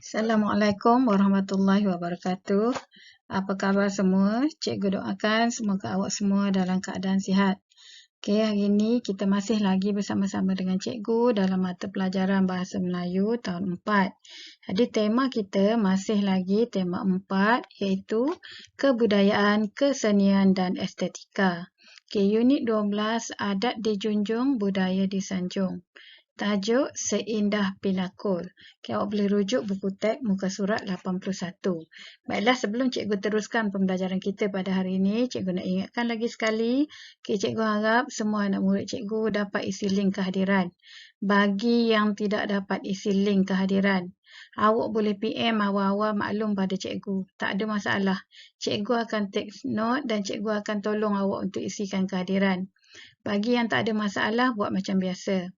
Assalamualaikum warahmatullahi wabarakatuh. Apa khabar semua? Cikgu doakan semoga awak semua dalam keadaan sihat. Okey, hari ini kita masih lagi bersama-sama dengan cikgu dalam mata pelajaran Bahasa Melayu tahun 4. Jadi tema kita masih lagi tema 4 iaitu kebudayaan, kesenian dan estetika. Okey, unit 12 adat dijunjung, budaya disanjung. Tajuk Seindah Pinakul. Okay, awak boleh rujuk buku teks muka surat 81. Baiklah, sebelum cikgu teruskan pembelajaran kita pada hari ini, cikgu nak ingatkan lagi sekali, cikgu harap semua anak murid cikgu dapat isi link kehadiran. Bagi yang tidak dapat isi link kehadiran, awak boleh PM awal-awal maklum pada cikgu. Tak ada masalah. Cikgu akan take note dan cikgu akan tolong awak untuk isikan kehadiran. Bagi yang tak ada masalah, buat macam biasa.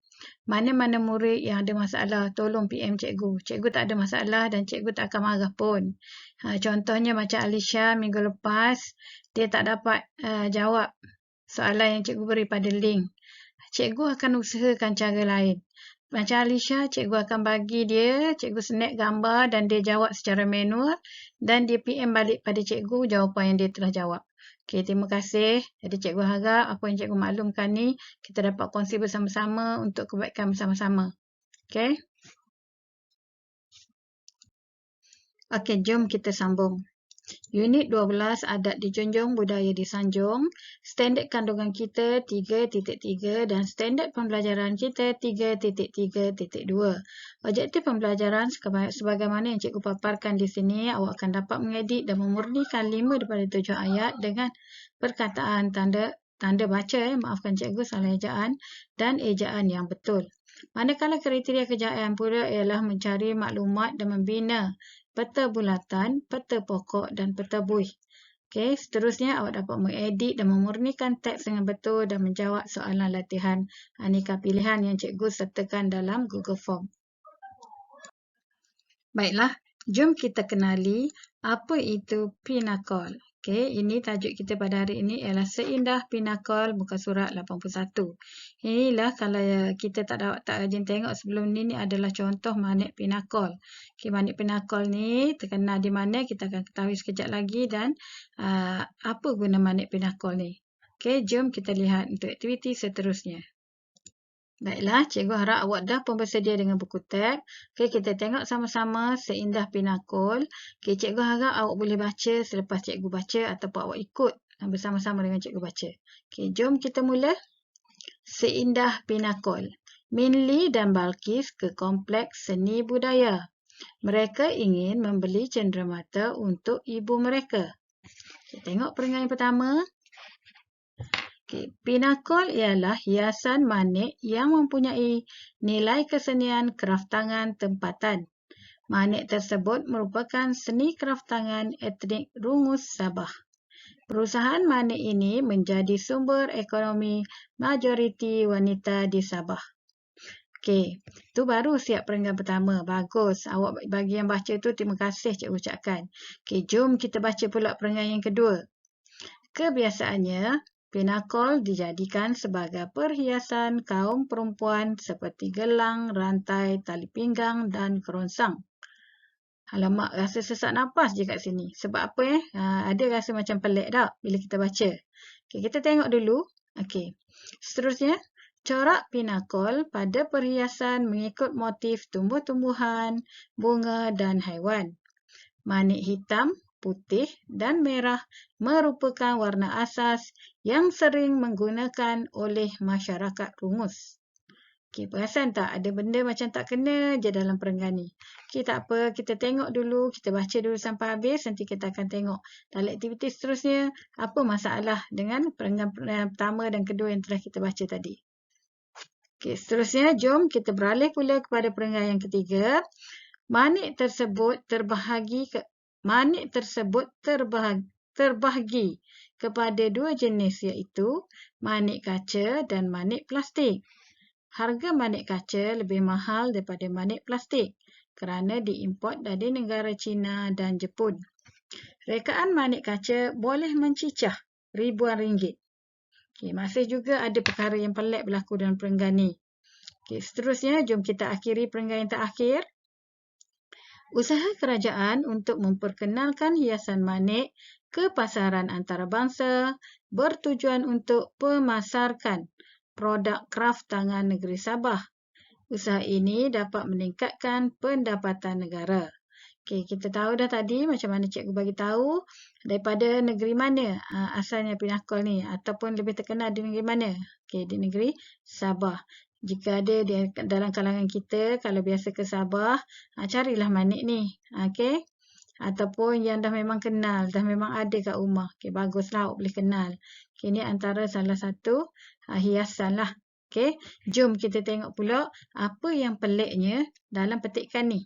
Mana-mana murid yang ada masalah, tolong PM cikgu. Cikgu tak ada masalah dan cikgu tak akan marah pun. Contohnya macam Alisha minggu lepas, dia tak dapat jawab soalan yang cikgu beri pada link. Cikgu akan usahakan cara lain. Macam Alisha, cikgu akan bagi dia, cikgu snap gambar dan dia jawab secara manual dan dia PM balik pada cikgu jawapan yang dia telah jawab. Okey, terima kasih. Jadi cikgu harap apa yang cikgu maklumkan ni kita dapat kongsi bersama-sama untuk kebaikan bersama-sama. Okey. Okey, jom kita sambung. Unit 12 adat dijunjung, budaya disanjung. Standard kandungan kita 3.3 dan standard pembelajaran kita 3.3.2. Objektif pembelajaran sebagaimana yang cikgu paparkan di sini, awak akan dapat mengedit dan memurnikan 5 daripada 7 ayat dengan perkataan tanda baca, maafkan cikgu salah ejaan, dan ejaan yang betul. Manakala kriteria kejayaan pula ialah mencari maklumat dan membina peta bulatan, peta pokok dan peta buih. Okey, seterusnya awak dapat mengedit dan memurnikan teks dengan betul dan menjawab soalan latihan aneka pilihan yang cikgu sertakan dalam Google Form. Baiklah, jom kita kenali apa itu Pinakul. Okey, ini tajuk kita pada hari ini ialah Seindah Pinakul muka surat 81. Inilah kalau kita tak rajin tengok sebelum ni adalah contoh manik Pinakul. Okey, manik Pinakul ni terkenal di mana kita akan ketahui sekejap lagi dan apa guna manik Pinakul ni. Okey, jom kita lihat untuk aktiviti seterusnya. Baiklah, cikgu harap awak dah pun bersedia dengan buku teks. Okey, kita tengok sama-sama Seindah Pinakul. Okey, cikgu harap awak boleh baca selepas cikgu baca ataupun awak ikut bersama-sama dengan cikgu baca. Okey, jom kita mula. Seindah Pinakul. Minli dan Balkis ke kompleks seni budaya. Mereka ingin membeli cenderamata untuk ibu mereka. Kita tengok perenggan yang pertama. Pinakul ialah hiasan manik yang mempunyai nilai kesenian kraftangan tempatan. Manik tersebut merupakan seni kraftangan etnik Rungus Sabah. Perusahaan manik ini menjadi sumber ekonomi majoriti wanita di Sabah. Okey, tu baru siap perenggan pertama. Bagus. Awak bagi yang baca tu terima kasih cikgu ucapkan. Okey, jom kita baca pula perenggan yang kedua. Kebiasaannya, Pinakul dijadikan sebagai perhiasan kaum perempuan seperti gelang, rantai, tali pinggang dan kerongsang. Alamak, rasa sesak nafas je kat sini. Sebab apa ada rasa macam pelik tak bila kita baca. Okay, kita tengok dulu. Okay. Seterusnya, corak Pinakul pada perhiasan mengikut motif tumbuh-tumbuhan, bunga dan haiwan. Manik hitam, putih dan merah merupakan warna asas yang sering menggunakan oleh masyarakat Rungus. Okey, perasan tak ada benda macam tak kena je dalam perenggan ni. Okey, tak apa, kita tengok dulu, kita baca dulu sampai habis, nanti kita akan tengok dalam aktiviti seterusnya apa masalah dengan perenggan pertama dan kedua yang telah kita baca tadi. Okey, seterusnya jom kita beralih pula kepada perenggan yang ketiga. Manik tersebut terbahagi kepada dua jenis iaitu manik kaca dan manik plastik. Harga manik kaca lebih mahal daripada manik plastik kerana diimport dari negara China dan Jepun. Rekaan manik kaca boleh mencicah ribuan ringgit. Okay, masih juga ada perkara yang pelik berlaku dalam perenggan ni. Okay, seterusnya jom kita akhiri perenggan yang terakhir. Usaha kerajaan untuk memperkenalkan hiasan manik ke pasaran antarabangsa bertujuan untuk pemasarkan produk kraf tangan negeri Sabah. Usaha ini dapat meningkatkan pendapatan negara. Okey, kita tahu dah tadi macam mana cikgu bagi tahu daripada negeri mana asalnya Pinakol ni ataupun lebih terkenal di negeri mana. Okey, di negeri Sabah. Jika ada di dalam kalangan kita, kalau biasa ke Sabah, carilah manik ni. Okey. Ataupun yang dah memang kenal, dah memang ada kat rumah. Okey, baguslah awak boleh kenal. Okey, ni antara salah satu hiasan lah. Okey, jom kita tengok pula apa yang peliknya dalam petikan ni.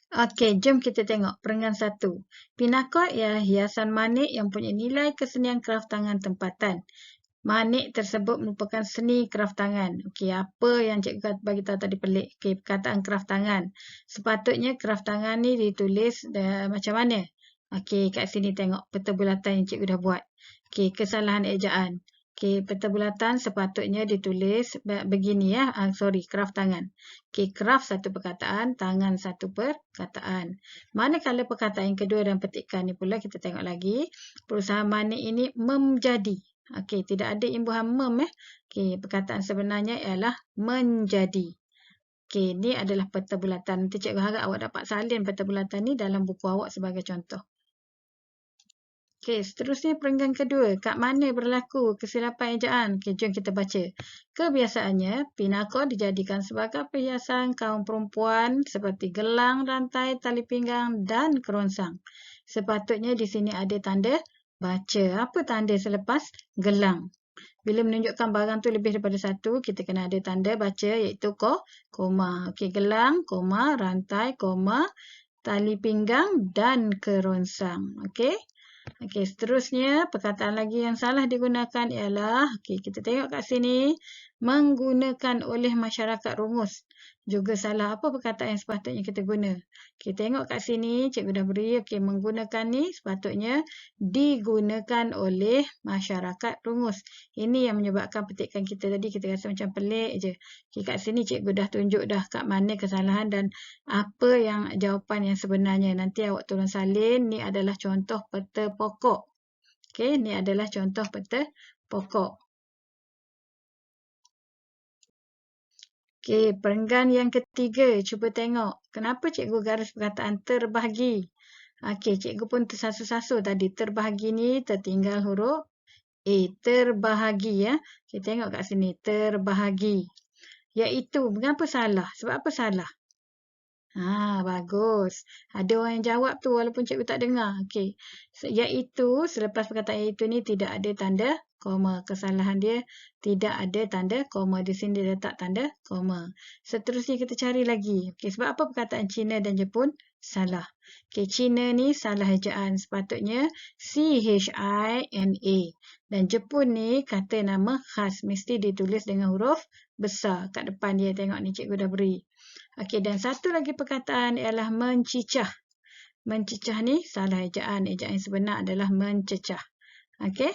Okey, jom kita tengok peringgan 1. Pinakol ialah hiasan manik yang punya nilai kesenian kraf tangan tempatan. Manik tersebut merupakan seni kraf tangan. Okey, apa yang cikgu bagi tahu tadi pelik? Okey, perkataan kraf tangan. Sepatutnya kraf tangan ni ditulis macam mana? Okey, kat sini tengok peta bulatan yang cikgu dah buat. Okey, kesalahan ejaan. Okey, peta bulatan sepatutnya ditulis begini ya. Kraf tangan. Okey, kraf satu perkataan, tangan satu perkataan. Manakala perkataan yang kedua dalam petikan ni pula kita tengok lagi. Perusahaan manik ini menjadi. Okey, tidak ada imbuhan mem. Okey, perkataan sebenarnya ialah menjadi. Okey, ni adalah peta bulatan. Nanti cikgu harap awak dapat salin peta bulatan ni dalam buku awak sebagai contoh. Okey, seterusnya peringgan kedua. Kat mana berlaku kesilapan ejaan? Okey, jom kita baca. Kebiasaannya, pinakol dijadikan sebagai perhiasan kaum perempuan seperti gelang, rantai, tali pinggang dan kerongsang. Sepatutnya di sini ada tanda baca. Apa tanda selepas gelang? Bila menunjukkan barang tu lebih daripada satu, kita kena ada tanda baca iaitu koma. Okey, gelang, koma, rantai, koma, tali pinggang dan kerongsang. Okey. Okey, seterusnya perkataan lagi yang salah digunakan ialah, okey, kita tengok kat sini, menggunakan oleh masyarakat rungus. Juga salah. Apa perkataan yang sepatutnya kita guna? Okey, tengok kat sini, cikgu dah beri, okey, menggunakan ni sepatutnya digunakan oleh masyarakat rungus. Ini yang menyebabkan petikan kita tadi kita rasa macam pelik je. Okey, kat sini cikgu dah tunjuk dah kat mana kesalahan dan apa yang jawapan yang sebenarnya. Nanti awak tolong salin. Ni adalah contoh peta pokok. Okey, ni adalah contoh peta pokok. Okey, perenggan yang ketiga. Cuba tengok. Kenapa cikgu garis perkataan terbahagi? Okey, cikgu pun tersasul-sasul tadi. Terbahagi ni tertinggal huruf A. Terbahagi ya. Okey, tengok kat sini. Terbahagi. Iaitu, mengapa salah? Sebab apa salah? Bagus. Ada orang yang jawab tu walaupun cikgu tak dengar. Okey. Iaitu, selepas perkataan iaitu ni tidak ada tanda koma. Kesalahan dia tidak ada tanda koma. Di sini dia letak tanda koma. Seterusnya kita cari lagi. Okey, sebab apa perkataan Cina dan Jepun salah? Okey, Cina ni salah ejaan. Sepatutnya C-H-I-N-A. Dan Jepun ni kata nama khas. Mesti ditulis dengan huruf besar. Kat depan dia tengok ni cikgu dah beri. Okey, dan satu lagi perkataan ialah mencicah. Mencicah ni salah ejaan. Ejaan yang sebenar adalah mencecah. Okey.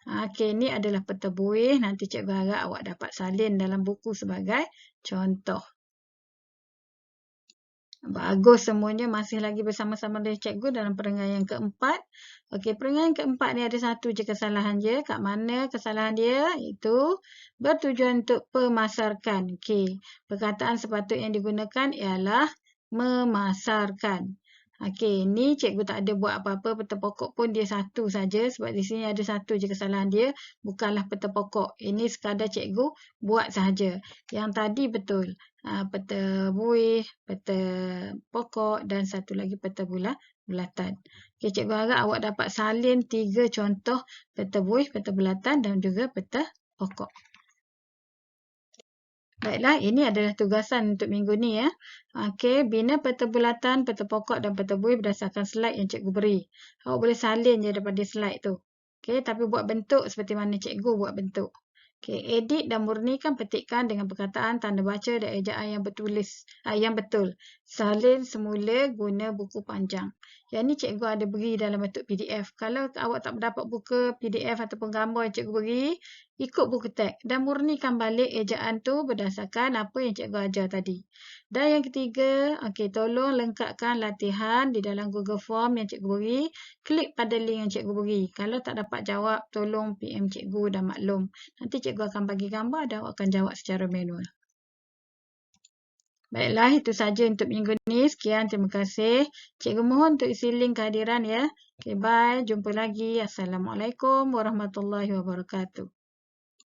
Okey, ni adalah peta buih. Nanti cikgu harap awak dapat salin dalam buku sebagai contoh. Bagus semuanya masih lagi bersama-sama dengan cikgu dalam perenggan yang keempat. Okey, perenggan yang keempat ni ada satu je kesalahan je. Kat mana kesalahan dia? Itu bertujuan untuk pemasarkan. Okey, perkataan sepatutnya yang digunakan ialah memasarkan. Okey, ni cikgu tak ada buat apa-apa. Peta pokok pun dia satu saja sebab di sini ada satu je kesalahan dia. Bukanlah peta pokok. Ini sekadar cikgu buat sahaja. Yang tadi betul. Peta buih, peta pokok dan satu lagi peta bulatan. Okey, cikgu harap awak dapat salin 3 contoh peta buih, peta bulatan dan juga peta pokok. Baiklah, ini adalah tugasan untuk minggu ni ya. Okey, bina peta bulatan, peta pokok dan peta buih berdasarkan slide yang cikgu beri. Awak boleh salin je daripada slide tu. Okey, tapi buat bentuk seperti mana cikgu buat bentuk. Okey, edit dan murnikan petikan dengan perkataan, tanda baca dan ejaan yang betul. Salin semula guna buku panjang. Yang ni cikgu ada beri dalam bentuk PDF. Kalau awak tak dapat buka PDF ataupun gambar yang cikgu beri, ikut buku teks dan murnikan balik ejaan tu berdasarkan apa yang cikgu ajar tadi. Dan yang ketiga, tolong lengkapkan latihan di dalam Google Form yang cikgu beri. Klik pada link yang cikgu beri. Kalau tak dapat jawab, tolong PM cikgu dan maklum. Nanti cikgu akan bagi gambar dan awak akan jawab secara manual. Baiklah, itu saja untuk minggu ni. Sekian, terima kasih. Cikgu mohon untuk isi link kehadiran ya. Bye. Jumpa lagi. Assalamualaikum warahmatullahi wabarakatuh.